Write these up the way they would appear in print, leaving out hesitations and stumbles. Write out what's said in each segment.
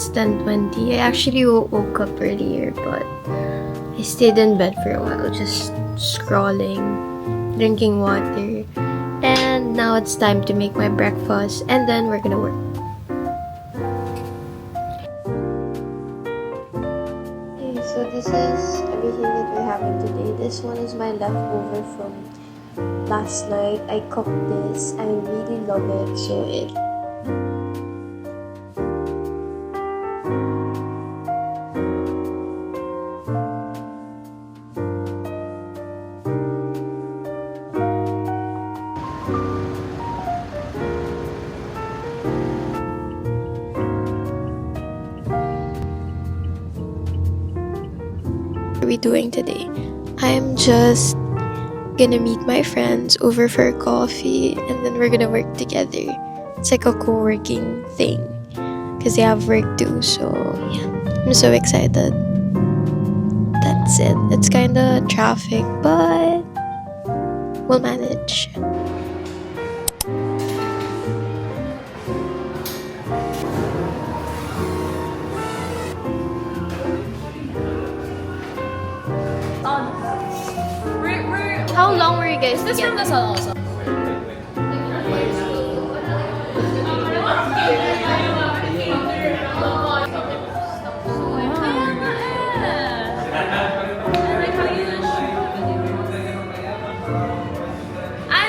it's 10:20. I actually woke up earlier, but I stayed in bed for a while, just scrolling, drinking water. And now it's time to make my breakfast, and then we're gonna work. Okay, so this is everything that we're having today. This one is my leftover from last night. I cooked this. I really love it. So what are we doing today? I'm just gonna meet my friends over for coffee, and then we're gonna work together. It's like a co-working thing because they have work too, so yeah, I'm so excited. That's it. It's kind of traffic, but we'll manage. How long were you guys This together? from the sun also.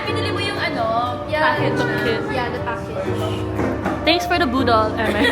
Binili mo yung ano? Package na. Yeah, the package. Thanks for the boodle, Emma.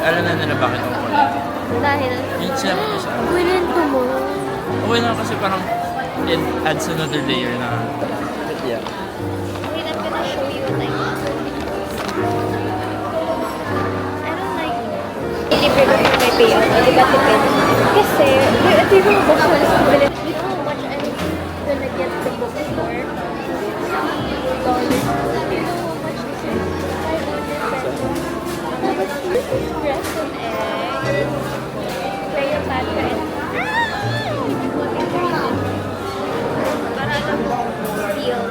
Alam na nila bakit ako wala. Dahil? Yung chef ko sa akin. Kwento mo. Okay lang kasi parang it adds another layer na. Yeah. Wait, I'm gonna show you what I got. I don't like libre ko yung may payout. Di ba depende? Kasi, ito yung mga bookstores ko bilhin. You know how much I'm gonna get the book for? $5. You know how much this is? 500 pesos. This is breast and egg. Cleopatra and... Para alam mo, steal.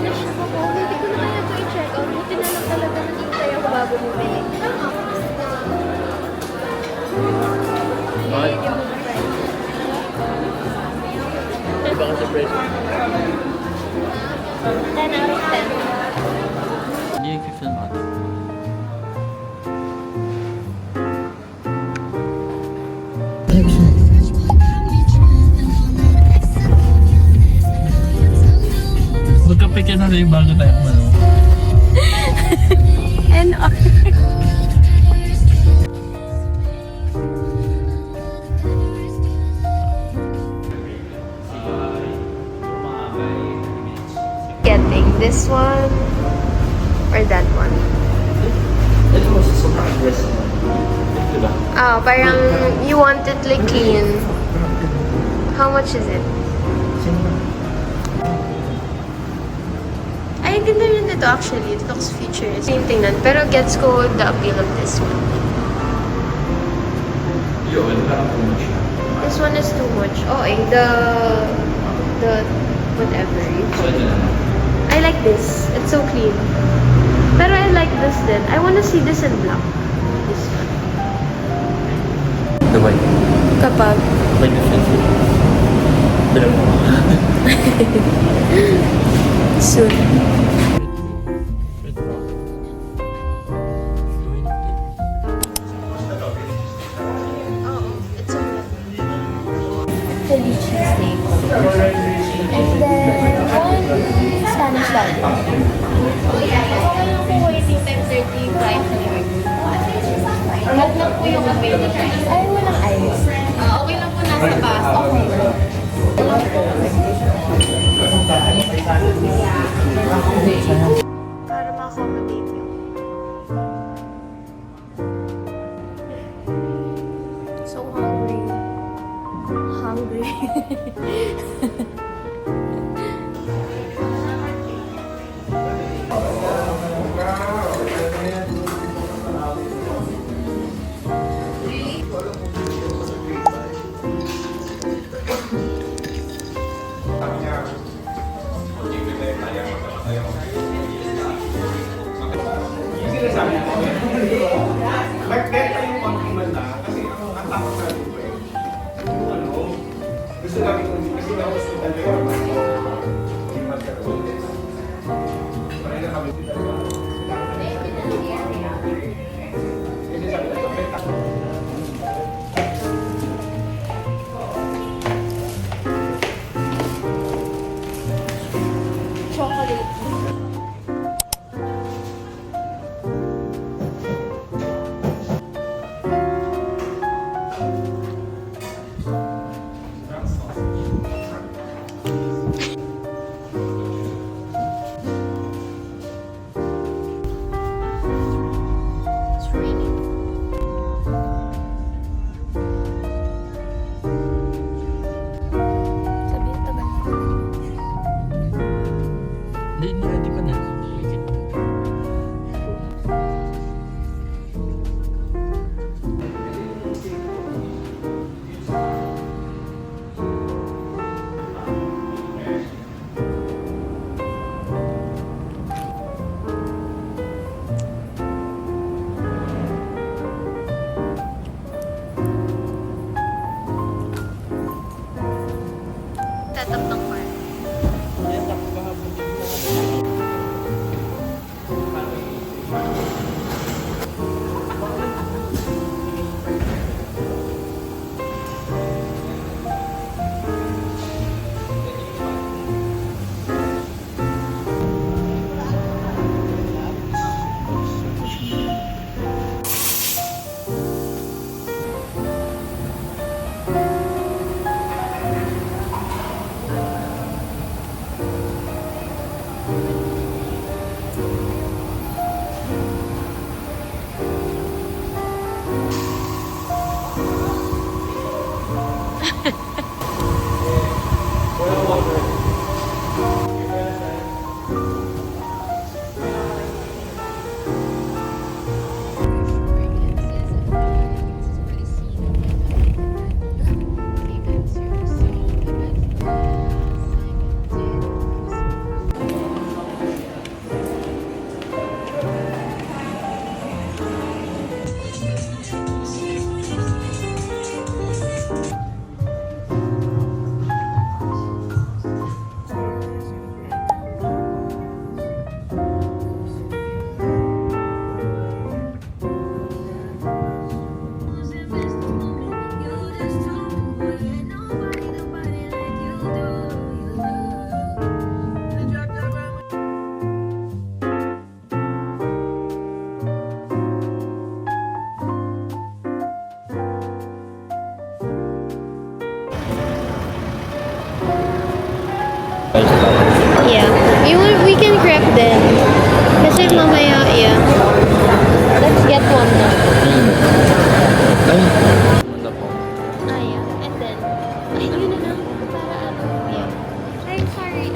Nashock ako. Hindi ko na kaya ito i-check out. Buti na lang talaga nagintay ako bago bumili. What? Hindi mo na-price. Iba kasi price. 10 out of 10. Hindi yung 15 months. Magkape ka na rin bago tayo kumano. And getting this one or that one? Ito was sobrang aggressive. Diba? Ah, parang you want it like clean. How much is it? Ay, ganda rin ito actually. It looks futuristic. Same tingnan. Pero gets ko the appeal of this one. Yun, parang too much. This one is too much. Oh, eh, the whatever. So, ito na. I like this. It's so clean. Pero I like this then. I wanna see this in black. This one. Sabay. Kapag? By the fifth. Bilang mo. Soon. Philly cheesesteak. And then one Spanish latte. Kung waiting time 35 minutes. Lahat lang po yung available. Ay, walang ice. Okay lang po nasa bus. Okay. Para ma-accommodate yung... So hungry. Hungry. Nag-benta yung pang-iman na kasi ang takot na rin ko eh. Gusto namin kung kasi na hospital na yun. Hindi magkaroon. Parang na kami dito. Kasi sabi na benta. Chocolate. It's raining. Sabihin tagal na. Hindi ready pa na. Tatap ng car. Yeah. We can grab then. Kasi mamaya, yeah. Let's get one now. Ay. Wala po. Ah, yeah. And then, ay, yun na lang. Para ano, yeah. I'm sorry.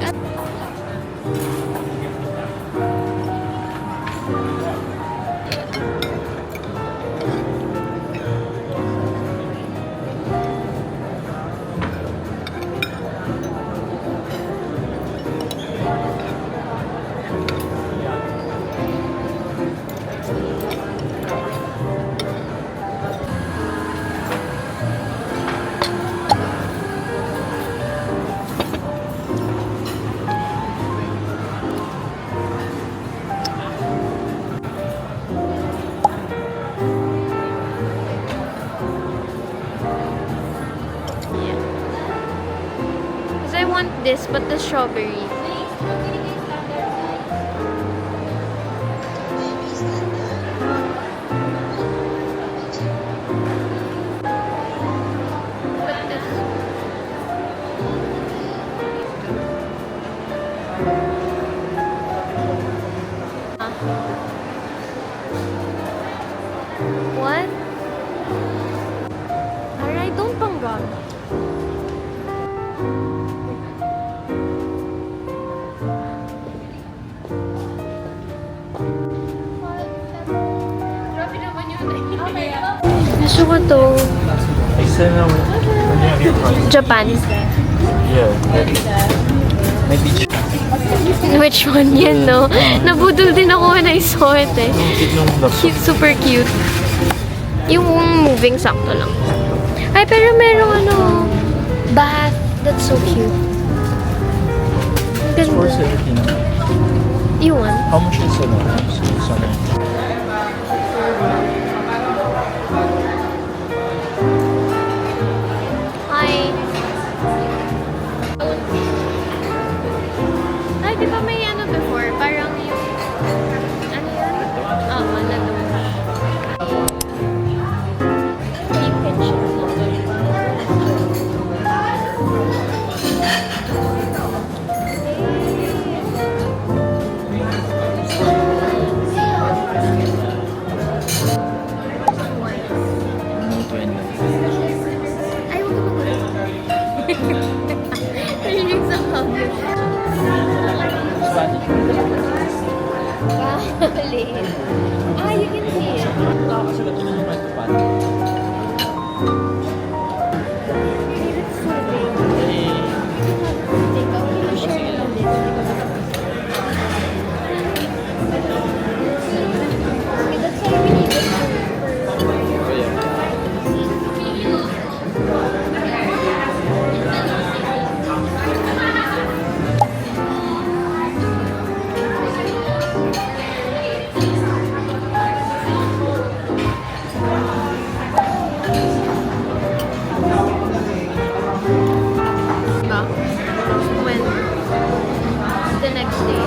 want this, but the strawberry. But this. What? Alright, don't panggang. Grabe naman yun. Gusto ko to. Japan. Yeah. Maybe. Which one yan, no? Nabudol din ako when I saw it eh. Cute, super cute. Yung moving sakto lang. Ay, pero merong ano, bath. That's so cute. Ang ganda. You want? How much is it? Hi. Ay, di ba may ano before? Parang yung, ano yan? Manalo. Pink and ay, huwag ka mag-ulit. Narinig sa hobbies. Ah, you can see it. Nakakasulat yun yung kwento pa. Hey, that's so big. Take out. Can you share it a bit? Okay, that's why we need it when the next day.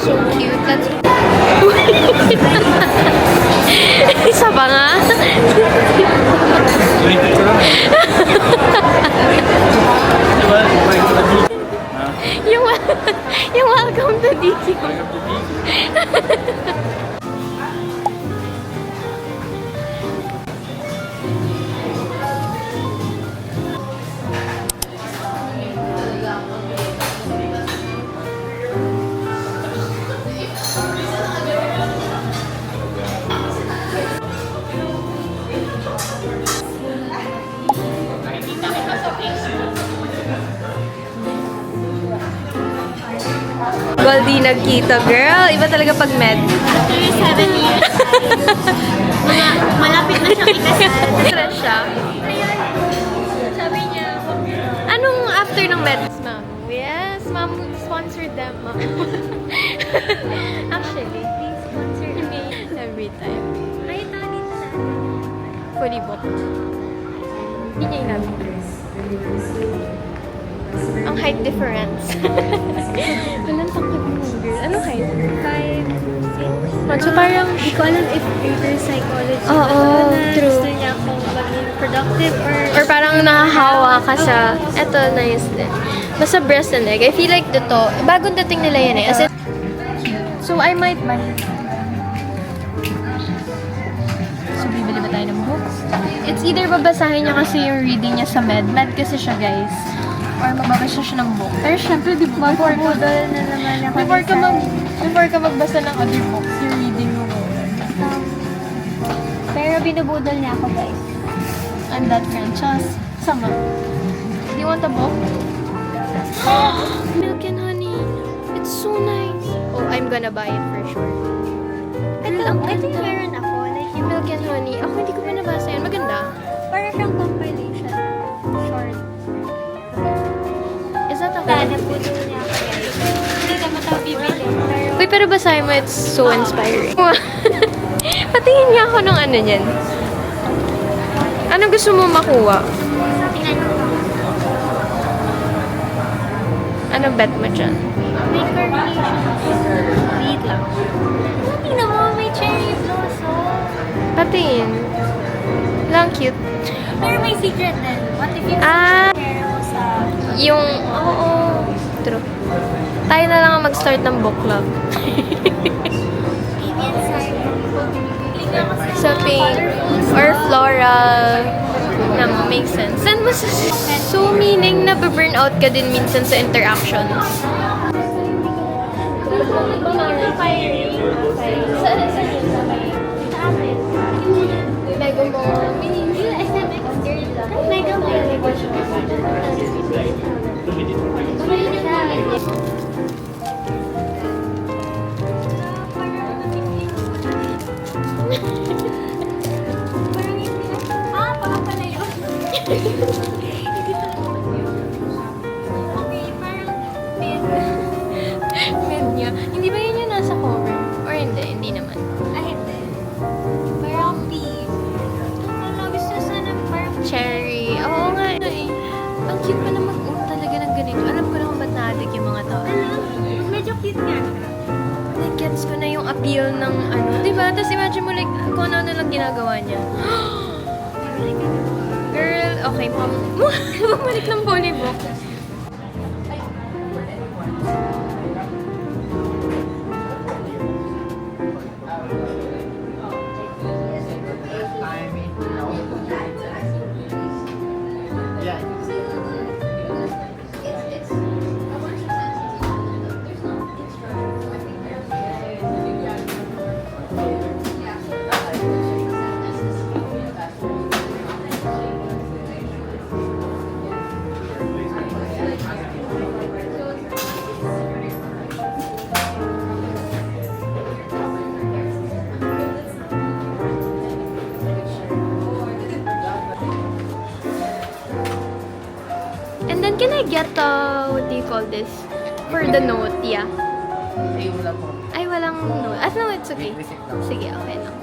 So cute. That's isa pa nga. yung welcome to DQ. Goldie nagkita, girl. Iba talaga pag med. After 7 years, malapit na siyang ikasal. Stress siya. Sabi niya, anong after ng meds, ma'am? Yes, ma'am, sponsored them, ma'am. Actually, please sponsor me every time. Ay, ito, dito na. Fully booked. Hindi niya inabi. Ang height difference. Walang tangkad mo, girl. Anong height? 5'6". So parang, Hindi ko alam if reverse psychology. Oo, true. Gusto niya akong maging productive Or parang nahahawa ka sa, eto, nice din. Basta breast and leg. I feel like dito, bagong dating nila yan eh. As in, so I might buy. So bibili ba tayo ng books? It's either babasahin niya kasi yung reading niya sa med. Med kasi siya, guys. or magbabasa siya ng book. Pero syempre, before na naman ako. before ka magbasa ng other books, you're reading mo muna. Pero binubudol niya ako, guys. I'm that friend. Just, sama. Do you want a book? Milk and honey. It's so nice. Oh, I'm gonna buy it for sure. I think meron ako. Like, yung milk and honey. Ako hindi ko pa nabasa yan. Maganda. Para siyang compilation. Short. Is that a nabudol niya ako, guys. Hindi ka matabibili. Uy, pero basahin mo, it's so inspiring. Patingin niya ako ng ano niyan. Ano gusto mo makuha? Tingnan ko. Ano bet mo dyan? May carnations. Wait lang. Tingnan mo, may cherry blossom. Patingin. Lang cute. Pero may secret din. What if you share mo sa... Yung... Oo. True. Tayo na lang ang mag-start ng book club. Sa pink or floral na make sense. Saan mo sa... So, meaning na burn out ka din minsan sa interactions. Mega mo. Mega mo. Medyo. Hindi ba yun yung nasa cover? Or hindi? Hindi naman. Hindi. Parang pink. Ano, gusto sana parang Cherry. Oo nga eh. Ang cute pa na mag-own talaga ng ganito. Alam ko na kung ba't na-addict yung mga tao. medyo cute nga. Nag-gets ko na yung appeal ng ano. Diba? Tapos imagine mo like kung ano lang ginagawa niya. Girl, okay. Bumalik ng polybook. And then, can I get, what do you call this? For the note, yeah. Ay, walang note. No, it's okay. Sige, okay lang.